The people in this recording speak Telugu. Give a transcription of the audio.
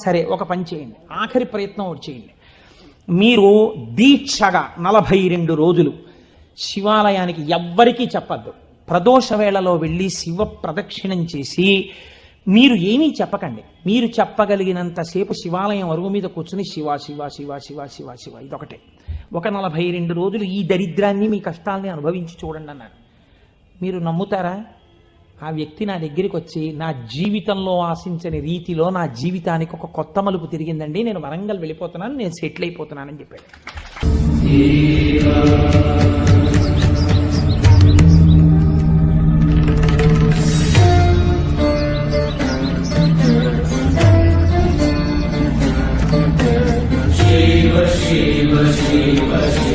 సరే ఒక పని చేయండి, ఆఖరి ప్రయత్నం ఒకటి చేయండి. మీరు దీక్షగా 42 రోజులు శివాలయానికి ఎవ్వరికీ చెప్పద్దు. ప్రదోష వేళలో వెళ్ళి శివ ప్రదక్షిణం చేసి మీరు ఏమీ చెప్పకండి. మీరు చెప్పగలిగినంతసేపు శివాలయం అరుగు మీద కూర్చుని శివ శివ శివ శివ శివ శివ ఇదొకటే. ఒక 42 రోజులు ఈ దరిద్రాన్ని, మీ కష్టాల్ని అనుభవించి చూడండి అన్నాడు. మీరు నమ్ముతారా? ఆ వ్యక్తి నా దగ్గరికి వచ్చి నా జీవితంలో ఆశించని రీతిలో నా జీవితానికి ఒక కొత్త మలుపు తిరిగిందండి, నేను వరంగల్ వెళ్ళిపోతున్నాను, నేను సెటిల్ అయిపోతున్నానని చెప్పాడు. Shiva Shiva Shiva